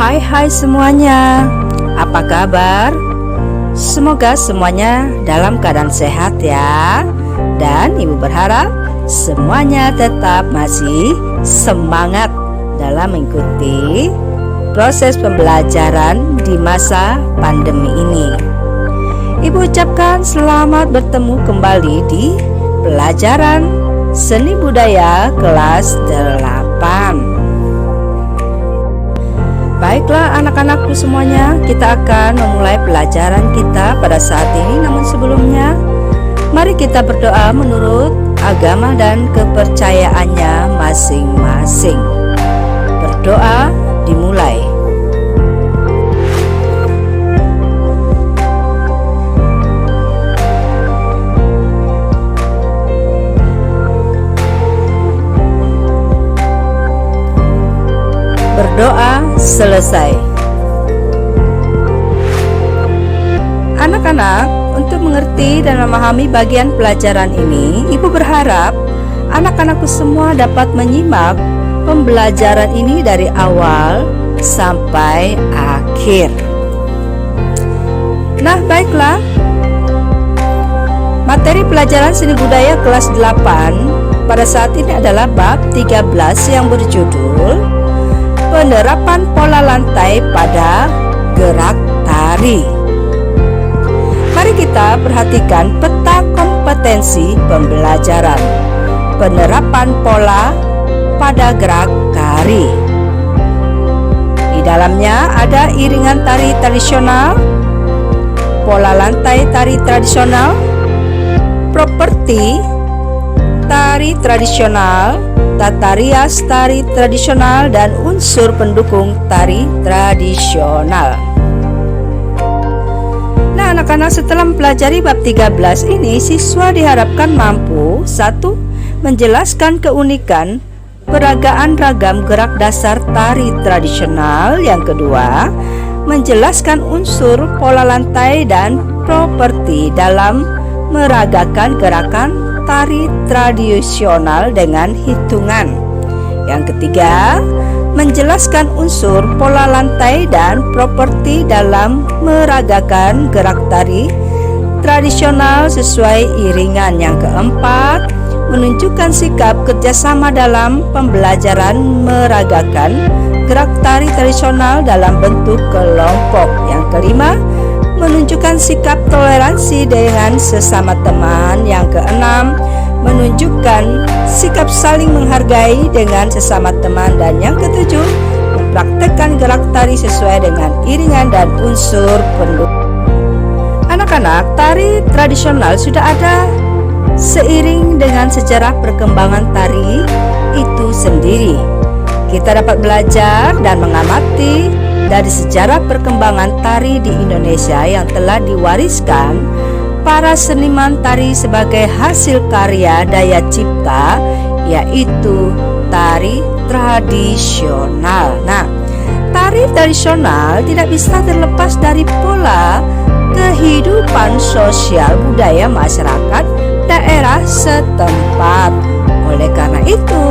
Hai semuanya, apa kabar? Semoga semuanya dalam keadaan sehat ya. Dan ibu berharap semuanya tetap masih semangat dalam mengikuti proses pembelajaran di masa pandemi ini. Ibu ucapkan selamat bertemu kembali di pelajaran seni budaya kelas 8. Baiklah anak-anakku semuanya, kita akan memulai pelajaran kita pada saat ini. Namun sebelumnya, mari kita berdoa menurut agama dan kepercayaannya masing-masing. Berdoa dimulai. Berdoa selesai. Anak-anak, untuk mengerti dan memahami bagian pelajaran ini, ibu berharap anak-anakku semua dapat menyimak pembelajaran ini dari awal sampai akhir. Nah, baiklah. Materi pelajaran seni budaya kelas 8 pada saat ini adalah bab 13 yang berjudul penerapan pola lantai pada gerak tari. Mari kita perhatikan peta kompetensi pembelajaran. Penerapan pola pada gerak tari. Di dalamnya ada iringan tari tradisional, pola lantai tari tradisional, properti tari tradisional, tata rias tari tradisional, dan unsur pendukung tari tradisional. Nah anak-anak, setelah mempelajari bab 13 ini, siswa diharapkan mampu: 1. Menjelaskan keunikan peragaan ragam gerak dasar tari tradisional. Yang kedua, menjelaskan unsur pola lantai dan properti dalam meragakan gerakan tari tradisional dengan hitungan. Yang ketiga, menjelaskan unsur pola lantai dan properti dalam meragakan gerak tari tradisional sesuai iringan. Yang keempat, menunjukkan sikap kerjasama dalam pembelajaran meragakan gerak tari tradisional dalam bentuk kelompok. Yang kelima, menunjukkan sikap toleransi dengan sesama teman. Yang keenam, menunjukkan sikap saling menghargai dengan sesama teman. Dan yang ketujuh, mempraktekkan gerak tari sesuai dengan iringan dan unsur pendukung. Anak-anak, tari tradisional sudah ada seiring dengan sejarah perkembangan tari itu sendiri. Kita dapat belajar dan mengamati dari sejarah perkembangan tari di Indonesia yang telah diwariskan para seniman tari sebagai hasil karya daya cipta, yaitu tari tradisional. Nah, tari tradisional tidak bisa terlepas dari pola kehidupan sosial budaya masyarakat daerah setempat. Oleh karena itu,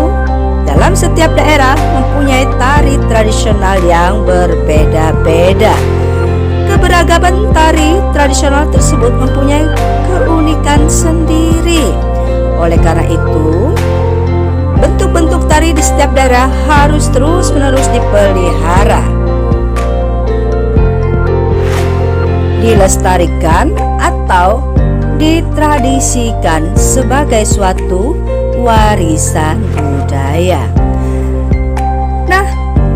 dalam setiap daerah mempunyai tari tradisional yang berbeda-beda. Keberagaman tari tradisional tersebut mempunyai keunikan sendiri. Oleh karena itu, bentuk-bentuk tari di setiap daerah harus terus-menerus dipelihara, dilestarikan atau ditradisikan sebagai suatu warisan budaya. Nah,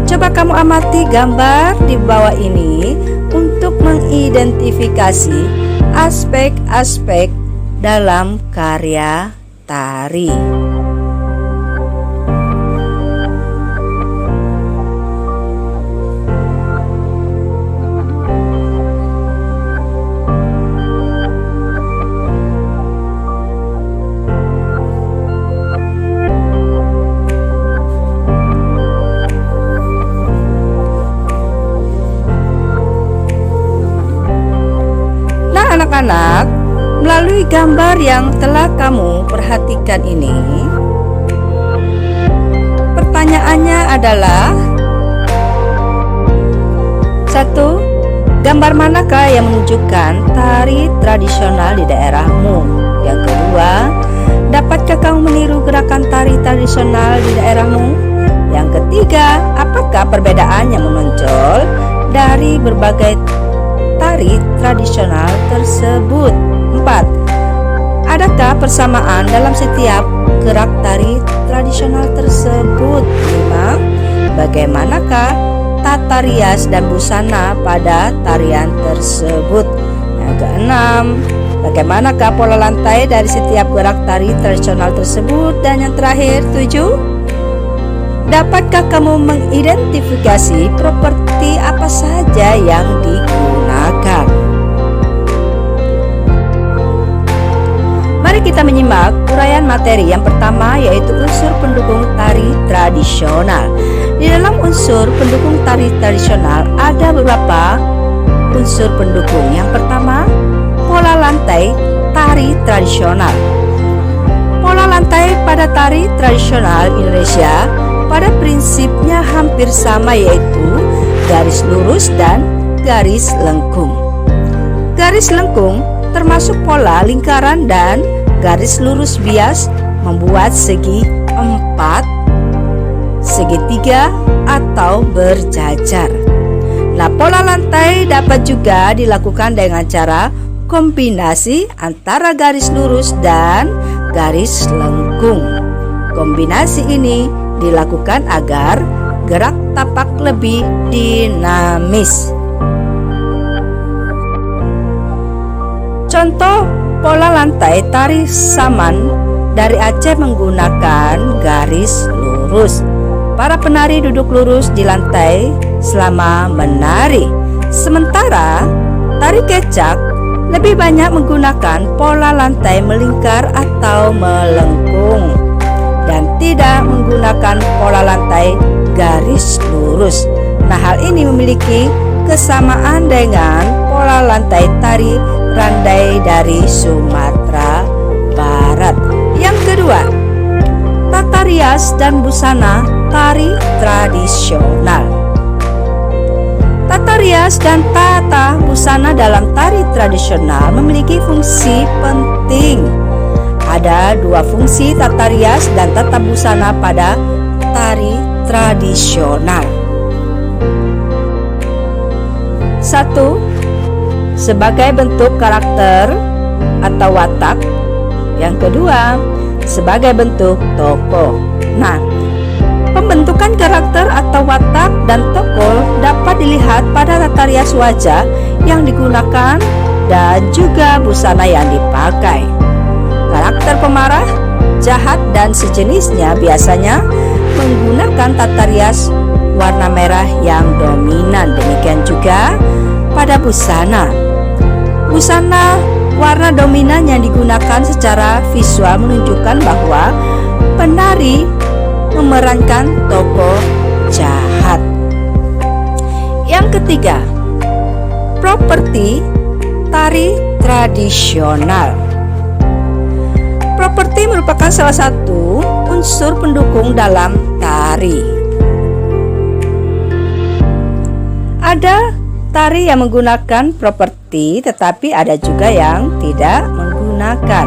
coba kamu amati gambar di bawah ini untuk mengidentifikasi aspek-aspek dalam karya tari. Anak-anak, melalui gambar yang telah kamu perhatikan ini, pertanyaannya adalah 1. Gambar manakah yang menunjukkan tari tradisional di daerahmu? Yang kedua, dapatkah kamu meniru gerakan tari tradisional di daerahmu? Yang ketiga, apakah perbedaan yang menonjol dari berbagai tari tradisional tersebut? 4. Adakah persamaan dalam setiap gerak tari tradisional tersebut? 5. Bagaimanakah tata rias dan busana pada tarian tersebut? Yang keenam, bagaimanakah pola lantai dari setiap gerak tari tradisional tersebut? Dan yang terakhir, 7. Dapatkah kamu mengidentifikasi properti apa saja yang digunakan? Mari kita menyimak uraian materi yang pertama, yaitu unsur pendukung tari tradisional. Di dalam unsur pendukung tari tradisional ada beberapa unsur pendukung. Yang pertama, pola lantai tari tradisional. Pola lantai pada tari tradisional Indonesia pada prinsipnya hampir sama, yaitu garis lurus dan garis lengkung. Garis lengkung termasuk pola lingkaran dan garis lurus bias membuat segi 4, segitiga atau berjajar. Nah, pola lantai dapat juga dilakukan dengan cara kombinasi antara garis lurus dan garis lengkung. Kombinasi ini dilakukan agar gerak tapak lebih dinamis. Contoh pola lantai tari Saman dari Aceh menggunakan garis lurus. Para penari duduk lurus di lantai selama menari. Sementara tari Kecak lebih banyak menggunakan pola lantai melingkar atau melengkung dan tidak menggunakan pola lantai garis lurus. Nah, hal ini memiliki kesamaan dengan pola lantai tari Randai dari Sumatera Barat. Yang kedua, tata rias dan busana tari tradisional. Tata rias dan tata busana dalam tari tradisional memiliki fungsi penting. Ada dua fungsi tata rias dan tata busana pada tari tradisional. 1. Sebagai bentuk karakter atau watak. Yang kedua, sebagai bentuk tokoh. Nah, pembentukan karakter atau watak dan tokoh dapat dilihat pada tata rias wajah yang digunakan dan juga busana yang dipakai. Karakter pemarah, jahat, dan sejenisnya biasanya menggunakan tata rias warna merah yang dominan. Demikian juga pada busana. Busana warna dominan yang digunakan secara visual menunjukkan bahwa penari memerankan tokoh jahat. Yang ketiga, properti tari tradisional. Properti merupakan salah satu unsur pendukung dalam tari. Ada tari yang menggunakan properti, tetapi ada juga yang tidak menggunakan.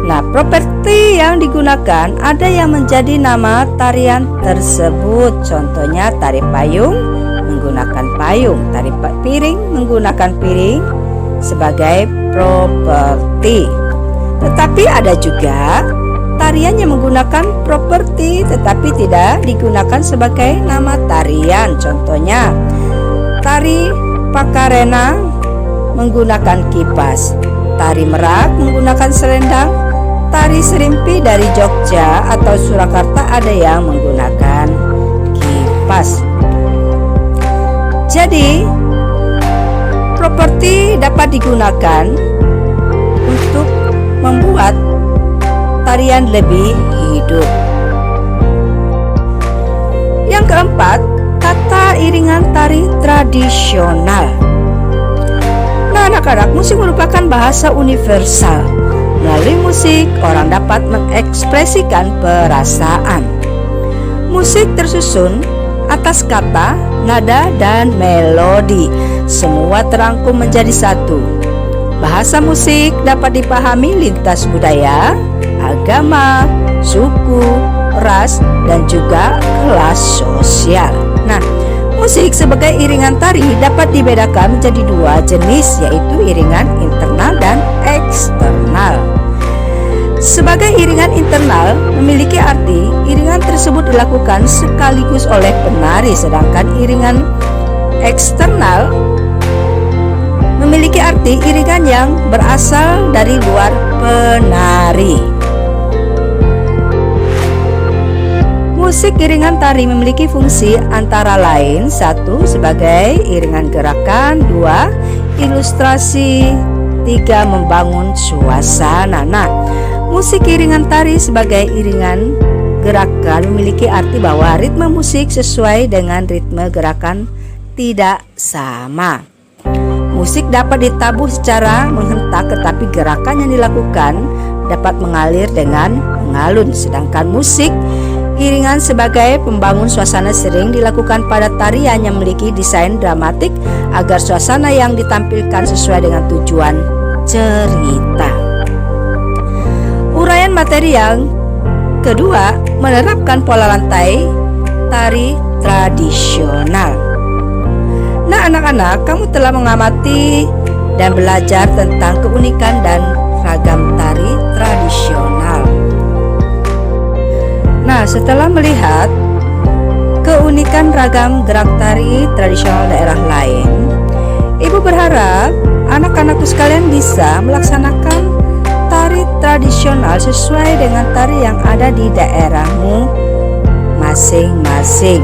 Nah, properti yang digunakan ada yang menjadi nama tarian tersebut. Contohnya tari payung menggunakan payung, tari piring menggunakan piring sebagai properti. Tetapi ada juga tarian yang menggunakan properti tetapi tidak digunakan sebagai nama tarian. Contohnya tari Pakarena menggunakan kipas, tari Merak menggunakan selendang, tari Serimpi dari Jogja atau Surakarta ada yang menggunakan kipas. Jadi, properti dapat digunakan untuk membuat tarian lebih hidup. Yang keempat, tata iringan tari tradisional. Nah, anak-anak, musik merupakan bahasa universal. Melalui musik, orang dapat mengekspresikan perasaan. Musik tersusun atas kata, nada, dan melodi. Semua terangkum menjadi satu. Bahasa musik dapat dipahami lintas budaya, agama, suku, ras, dan juga kelas sosial. Nah, musik sebagai iringan tari dapat dibedakan menjadi dua jenis, yaitu iringan internal dan eksternal. Sebagai iringan internal memiliki arti iringan tersebut dilakukan sekaligus oleh penari, sedangkan iringan eksternal memiliki arti iringan yang berasal dari luar penari. Musik iringan tari memiliki fungsi antara lain: 1. Sebagai iringan gerakan, 2. Ilustrasi, 3. Membangun suasana. Nah, musik iringan tari sebagai iringan gerakan memiliki arti bahwa ritme musik sesuai dengan ritme gerakan tidak sama. Musik dapat ditabuh secara menghentak, tetapi gerakan yang dilakukan dapat mengalir dengan mengalun. Sedangkan musik iringan sebagai pembangun suasana sering dilakukan pada tarian yang memiliki desain dramatik agar suasana yang ditampilkan sesuai dengan tujuan cerita. Uraian materi yang kedua menerapkan pola rantai tari tradisional. Nah, anak-anak, kamu telah mengamati dan belajar tentang keunikan dan ragam tari tradisional. Nah, setelah melihat keunikan ragam gerak tari tradisional daerah lain, Ibu berharap anak-anakku sekalian bisa melaksanakan tari tradisional sesuai dengan tari yang ada di daerahmu masing-masing.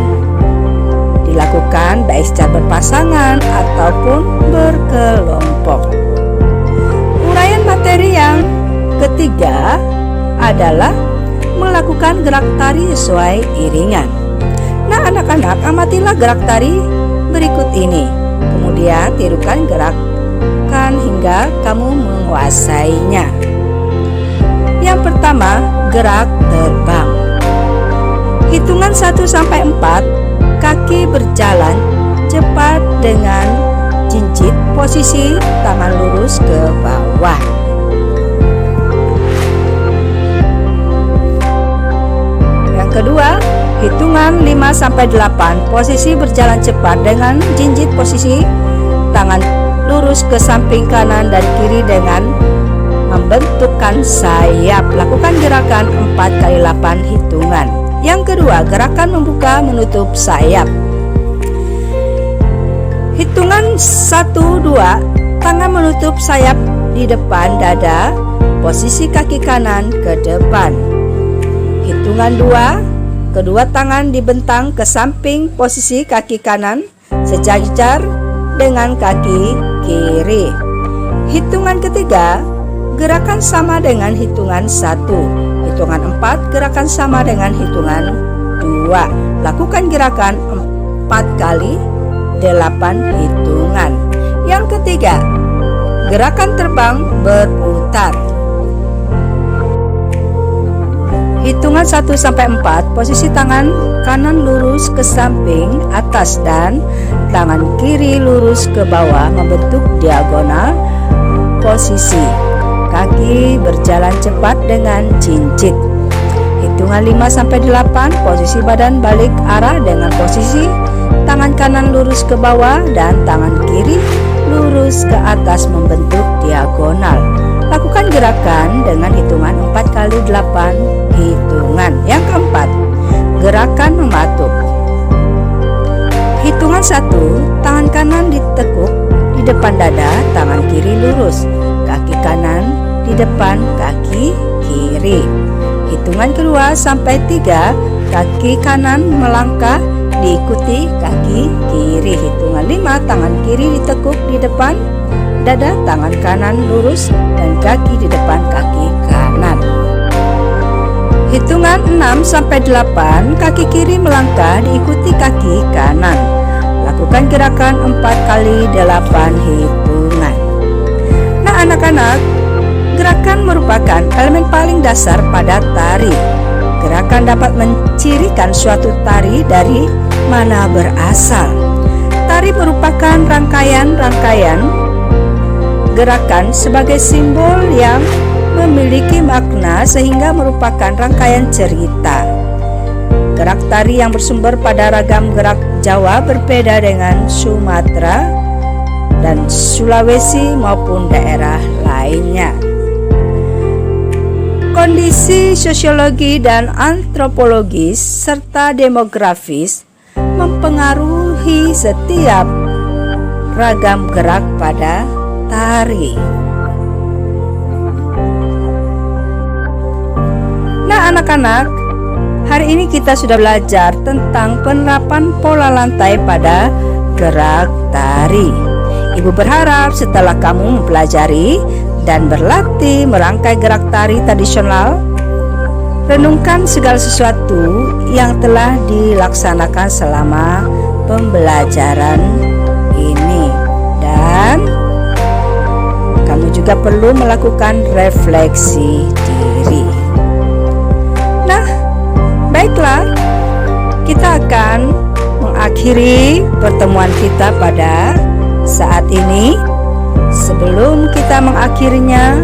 Dilakukan baik secara berpasangan ataupun berkelompok. Uraian materi yang ketiga adalah melakukan gerak tari sesuai iringan. Nah, anak-anak, amatilah gerak tari berikut ini. Kemudian tirukan gerakan hingga kamu menguasainya. Yang pertama, gerak terbang. Hitungan 1-4, kaki berjalan cepat dengan jinjit, posisi tangan lurus ke bawah. Yang kedua, hitungan 5-8, posisi berjalan cepat dengan jinjit, posisi tangan lurus ke samping kanan dan kiri dengan membentukkan sayap. Lakukan gerakan 4x8 hitungan. Yang kedua, gerakan membuka menutup sayap. Hitungan 1-2, tangan menutup sayap di depan dada, posisi kaki kanan ke depan. Hitungan 2, kedua tangan dibentang ke samping, posisi kaki kanan sejajar dengan kaki kiri. Hitungan ketiga, gerakan sama dengan hitungan 1. Hitungan 4, gerakan sama dengan hitungan 2. Lakukan gerakan 4x8 hitungan. Yang ketiga, gerakan terbang berputar. Hitungan 1-4, posisi tangan kanan lurus ke samping atas dan tangan kiri lurus ke bawah membentuk diagonal posisi. Kaki berjalan cepat dengan jinjit. Hitungan 5-8, posisi badan balik arah dengan posisi tangan kanan lurus ke bawah dan tangan kiri lurus ke atas membentuk diagonal. Lakukan gerakan dengan hitungan 4x8 hitungan. Yang keempat, gerakan mematuk. Hitungan 1, tangan kanan ditekuk di depan dada, tangan kiri lurus, kaki kanan di depan kaki kiri. Hitungan kedua sampai 3, kaki kanan melangkah diikuti kaki kiri. Hitungan 5, tangan kiri ditekuk di depan dada, tangan kanan lurus dan kaki di depan kaki kanan. Hitungan 6-8, kaki kiri melangkah diikuti kaki kanan. Lakukan gerakan 4x8 hitungan. Nah, anak-anak, gerakan merupakan elemen paling dasar pada tari. Gerakan dapat mencirikan suatu tari dari mana berasal. Tari merupakan rangkaian-rangkaian gerakan sebagai simbol yang memiliki makna sehingga merupakan rangkaian cerita. Gerak tari yang bersumber pada ragam gerak Jawa berbeda dengan Sumatera dan Sulawesi maupun daerah lainnya. Kondisi sosiologi dan antropologis serta demografis mempengaruhi setiap ragam gerak pada tari. Nah anak-anak, hari ini kita sudah belajar tentang penerapan pola lantai pada gerak tari. Ibu berharap setelah kamu mempelajari dan berlatih merangkai gerak tari tradisional, renungkan segala sesuatu yang telah dilaksanakan selama pembelajaran ini. Dan kamu juga perlu melakukan refleksi diri. Nah, baiklah, kita akan mengakhiri pertemuan kita pada saat ini. Sebelum kita mengakhirinya,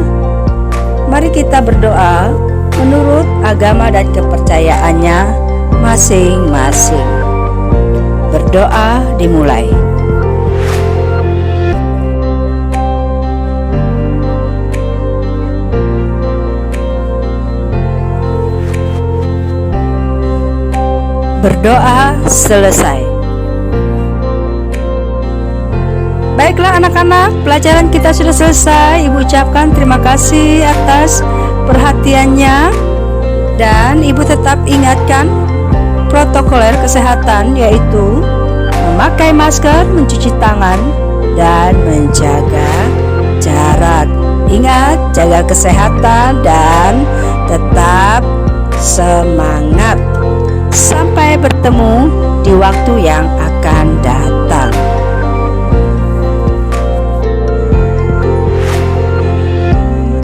mari kita berdoa menurut agama dan kepercayaannya masing-masing. Berdoa dimulai. Berdoa selesai. Baiklah anak-anak, pelajaran kita sudah selesai. Ibu ucapkan terima kasih atas perhatiannya. Dan ibu tetap ingatkan protokoler kesehatan, yaitu memakai masker, mencuci tangan, dan menjaga jarak. Ingat, jaga kesehatan dan tetap semangat. Sampai bertemu di waktu yang akan datang.